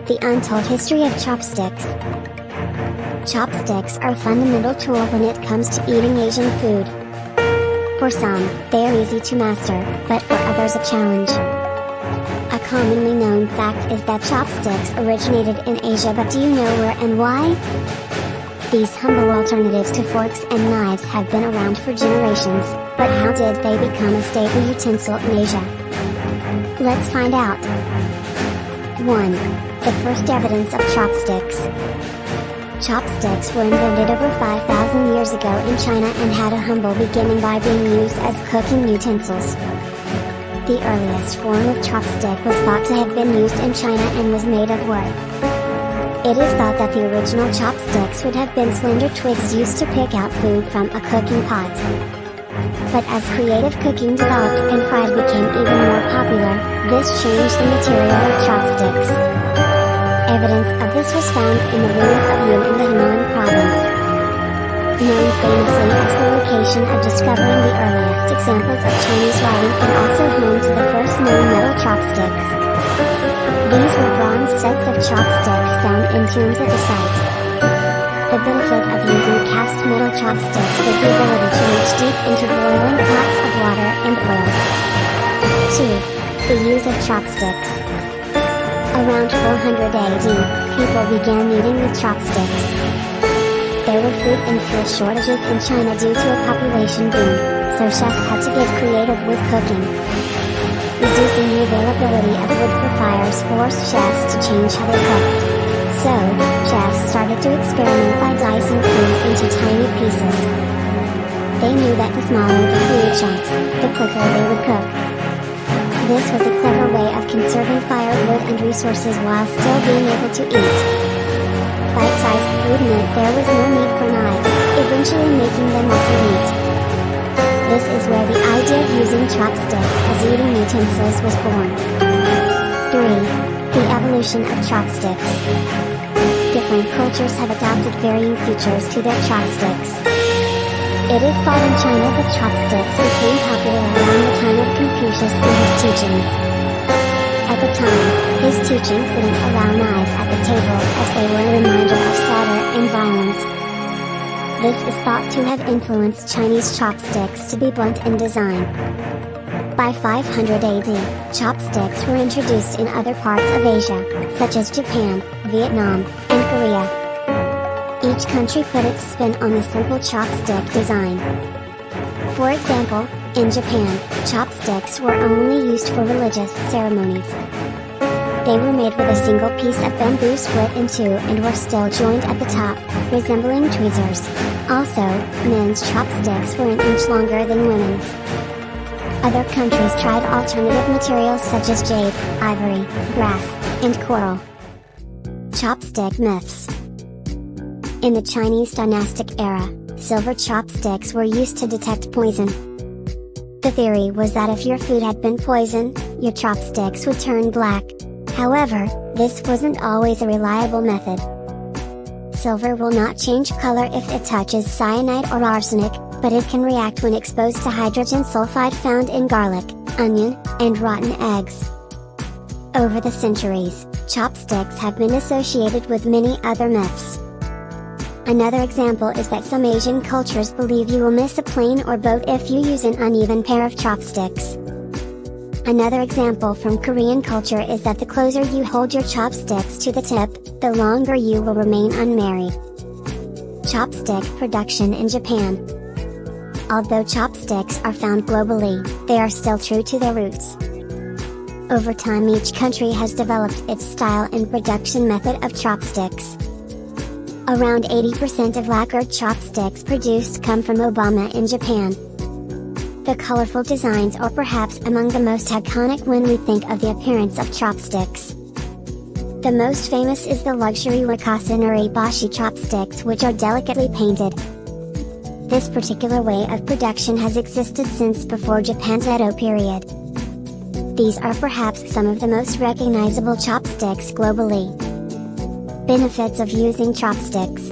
The Untold History of Chopsticks. Chopsticks are a fundamental tool when it comes to eating Asian food. For some, they are easy to master, but for others a challenge. A commonly known fact is that chopsticks originated in Asia, but do you know where and why? These humble alternatives to forks and knives have been around for generations, but how did they become a staple utensil in Asia? Let's find out. 1. The first evidence of chopsticks. Chopsticks were invented over 5,000 years ago in China and had a humble beginning by being used as cooking utensils. The earliest form of chopstick was thought to have been used in China and was made of wood. It is thought that the original chopsticks would have been slender twigs used to pick out food from a cooking pot. But as creative cooking developed and fries became even more popular, this changed the material of chopsticks. Evidence of this was found in the ruins of Yun in the Henan province. Known famously as the location of discovering the earliest examples of Chinese writing and also home to the first known metal chopsticks. These were bronze sets of chopsticks found in tombs at the site. The benefit of using cast metal chopsticks was the ability to reach deep into boiling pots of water and oil. 2. The use of chopsticks. Around 400 AD, people began eating with chopsticks. There were food and fuel shortages in China due to a population boom, so chefs had to get creative with cooking. Reducing the availability of wood for fires forced chefs to change how they cooked. So, chefs started to experiment by dicing food into tiny pieces. They knew that the smaller the food chunks, the quicker they would cook. This was a clever way of conserving firewood and resources while still being able to eat. Bite-sized food meant there was no need for knives, eventually making them obsolete. This is where the idea of using chopsticks as eating utensils was born. 3. The evolution of chopsticks. Different cultures have adopted varying features to their chopsticks. It is thought in China that chopsticks became popular around the time of Confucius and his teachings. At the time, his teachings didn't allow knives at the table as they were a reminder of slaughter and violence. This is thought to have influenced Chinese chopsticks to be blunt in design. By 500 AD, chopsticks were introduced in other parts of Asia, such as Japan, Vietnam, and Korea. Each country put its spin on the simple chopstick design. For example, in Japan, chopsticks were only used for religious ceremonies. They were made with a single piece of bamboo split in two and were still joined at the top, resembling tweezers. Also, men's chopsticks were an inch longer than women's. Other countries tried alternative materials such as jade, ivory, brass, and coral. Chopstick myths. In the Chinese dynastic era, silver chopsticks were used to detect poison. The theory was that if your food had been poisoned, your chopsticks would turn black. However, this wasn't always a reliable method. Silver will not change color if it touches cyanide or arsenic, but it can react when exposed to hydrogen sulfide found in garlic, onion, and rotten eggs. Over the centuries, chopsticks have been associated with many other myths. Another example is that some Asian cultures believe you will miss a plane or boat if you use an uneven pair of chopsticks. Another example from Korean culture is that the closer you hold your chopsticks to the tip, the longer you will remain unmarried. Chopstick production in Japan. Although chopsticks are found globally, they are still true to their roots. Over time, each country has developed its style and production method of chopsticks. Around 80% of lacquered chopsticks produced come from Obama in Japan. The colorful designs are perhaps among the most iconic when we think of the appearance of chopsticks. The most famous is the luxury Wakasa Naribashi chopsticks, which are delicately painted. This particular way of production has existed since before Japan's Edo period. These are perhaps some of the most recognizable chopsticks globally. Benefits of using chopsticks.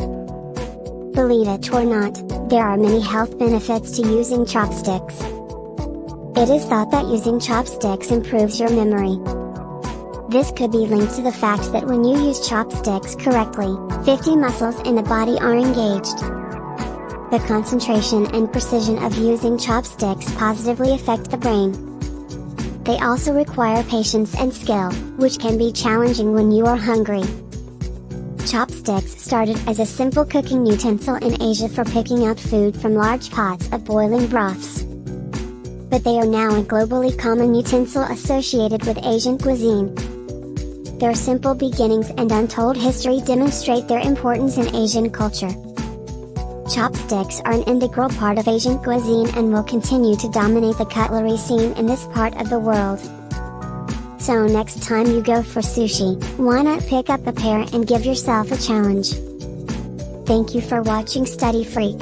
Believe it or not, there are many health benefits to using chopsticks. It is thought that using chopsticks improves your memory. This could be linked to the fact that when you use chopsticks correctly, 50 muscles in the body are engaged. The concentration and precision of using chopsticks positively affect the brain. They also require patience and skill, which can be challenging when you are hungry. Chopsticks started as a simple cooking utensil in Asia for picking out food from large pots of boiling broths. But they are now a globally common utensil associated with Asian cuisine. Their simple beginnings and untold history demonstrate their importance in Asian culture. Chopsticks are an integral part of Asian cuisine and will continue to dominate the cutlery scene in this part of the world. So next time you go for sushi, why not pick up a pair and give yourself a challenge? Thank you for watching Study Freak.